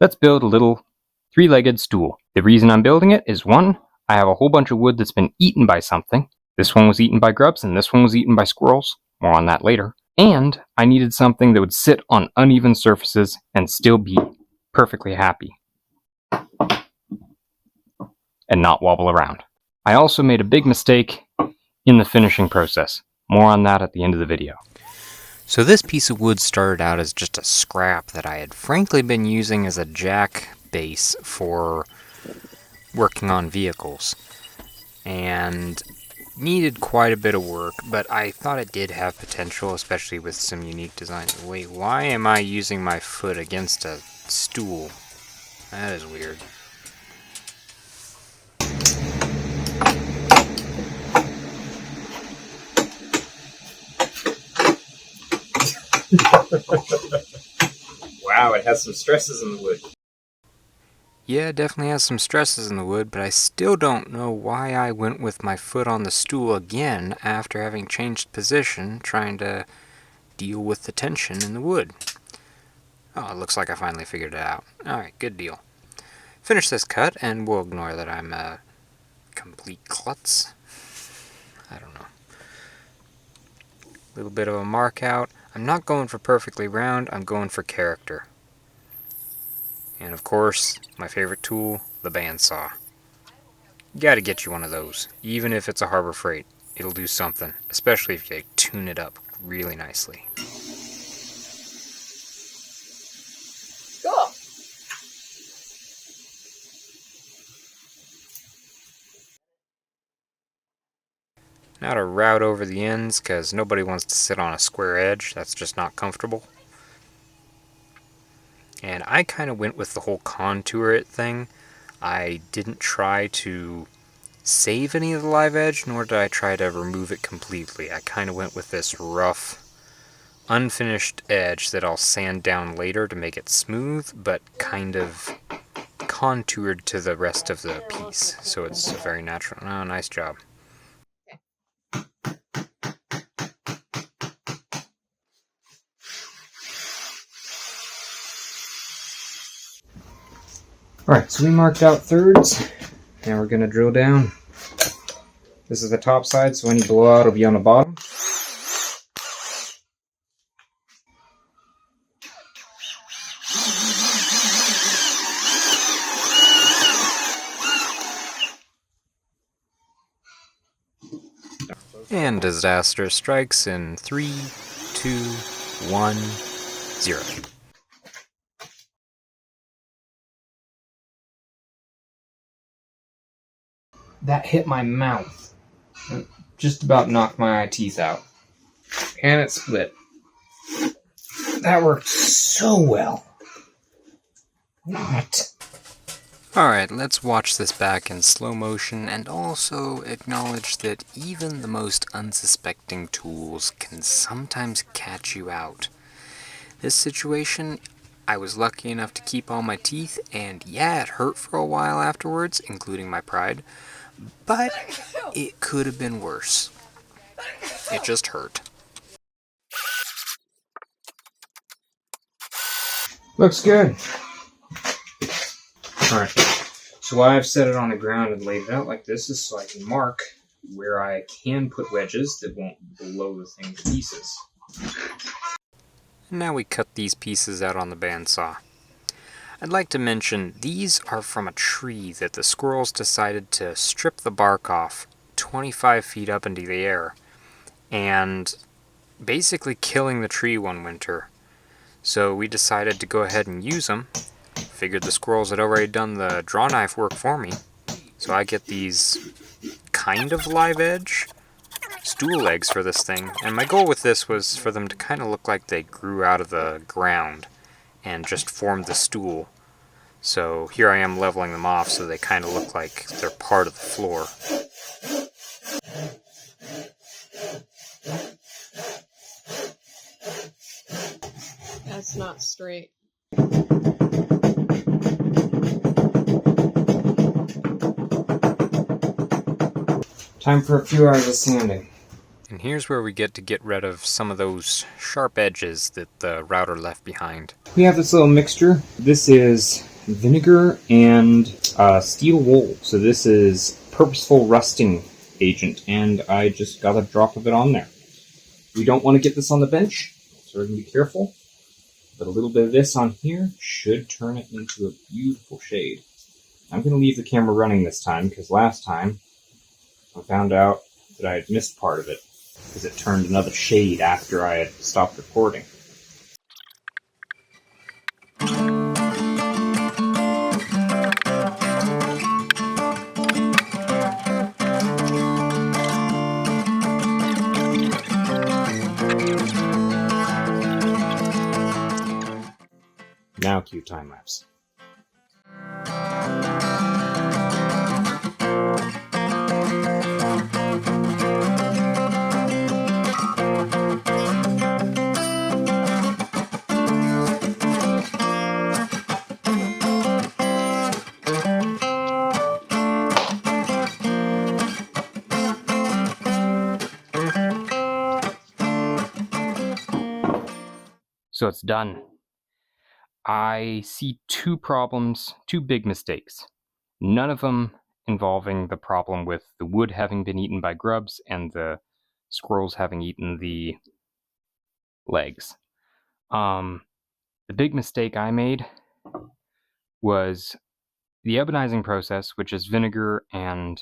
Let's build a little three-legged stool. The reason I'm building it is 1, I have a whole bunch of wood that's been eaten by something. This one was eaten by grubs and this one was eaten by squirrels. More on that later. And I needed something that would sit on uneven surfaces and still be perfectly happy. And not wobble around. I also made a big mistake in the finishing process. More on that at the end of the video. So this piece of wood started out as just a scrap that I had frankly been using as a jack base for working on vehicles. And needed quite a bit of work, but I thought it did have potential, especially with some unique designs. Wait, why am I using my foot against a stool? That is weird. Wow, it has some stresses in the wood. Yeah, it definitely has some stresses in the wood, but I still don't know why I went with my foot on the stool again after having changed position, trying to deal with the tension in the wood. Oh, it looks like I finally figured it out. Alright, good deal. Finish this cut, and we'll ignore that I'm a complete klutz. I don't know. A little bit of a mark out. I'm not going for perfectly round, I'm going for character. And of course, my favorite tool, the bandsaw. You gotta get you one of those, even if it's a Harbor Freight. It'll do something, especially if you tune it up really nicely. Cool. Now to route over the ends, because nobody wants to sit on a square edge. That's just not comfortable. And I kind of went with the whole contour it thing. I didn't try to save any of the live edge, nor did I try to remove it completely. I kind of went with this rough, unfinished edge that I'll sand down later to make it smooth, but kind of contoured to the rest of the piece. So it's a very natural. Oh, nice job. Alright, so we marked out thirds. Now we're going to drill down. This is the top side, so any blowout will be on the bottom. And disaster strikes in 3, 2, 1, 0. That hit my mouth. It just about knocked my eye teeth out. And it split. That worked so well. What? Alright, let's watch this back in slow motion and also acknowledge that even the most unsuspecting tools can sometimes catch you out. This situation, I was lucky enough to keep all my teeth, and yeah, it hurt for a while afterwards, including my pride, but it could have been worse. It just hurt. Looks good. Alright, so why I've set it on the ground and laid it out like this is so I can mark where I can put wedges that won't blow the thing to pieces. Now we cut these pieces out on the bandsaw. I'd like to mention these are from a tree that the squirrels decided to strip the bark off 25 feet up into the air, and basically killing the tree one winter. So we decided to go ahead and use them. Figured the squirrels had already done the draw knife work for me. So I get these kind of live edge stool legs for this thing. And my goal with this was for them to kind of look like they grew out of the ground and just formed the stool. So here I am leveling them off so they kind of look like they're part of the floor. That's not straight. Time for a few hours of sanding. And here's where we get rid of some of those sharp edges that the router left behind. We have this little mixture. This is vinegar and steel wool. So this is purposeful rusting agent, and I just got a drop of it on there. We don't want to get this on the bench, so we're going to be careful. But a little bit of this on here should turn it into a beautiful shade. I'm going to leave the camera running this time, because last time I found out that I had missed part of it, because it turned another shade after I had stopped recording. Now cue time lapse. So it's done. I see two problems, two big mistakes. None of them involving the problem with the wood having been eaten by grubs and the squirrels having eaten the legs. The big mistake I made was the ebonizing process, which is vinegar and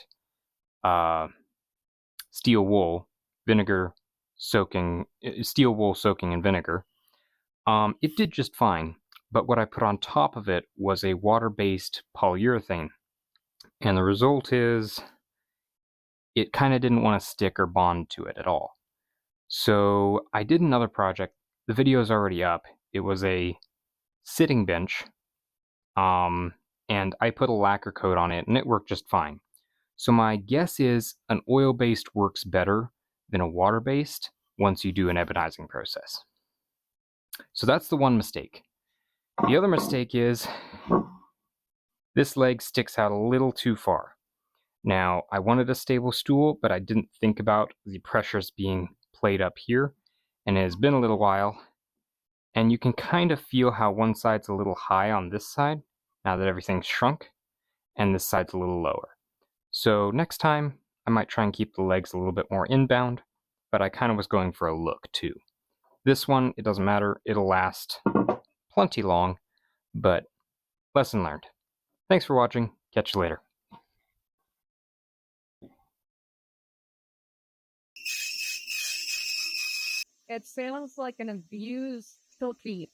steel wool soaking in vinegar. It did just fine, but what I put on top of it was a water-based polyurethane, and the result is it kind of didn't want to stick or bond to it at all. So I did another project. The video is already up. It was a sitting bench, and I put a lacquer coat on it, and it worked just fine. So my guess is an oil-based works better than a water-based once you do an ebonizing process. So that's the one mistake. The other mistake is this leg sticks out a little too far. Now, I wanted a stable stool, but I didn't think about the pressures being played up here, and it has been a little while, and you can kind of feel how one side's a little high on this side, now that everything's shrunk, and this side's a little lower. So next time, I might try and keep the legs a little bit more inbound, but I kind of was going for a look too. This one, it doesn't matter, it'll last plenty long, but lesson learned. Thanks for watching, catch you later. It sounds like an abused cookie.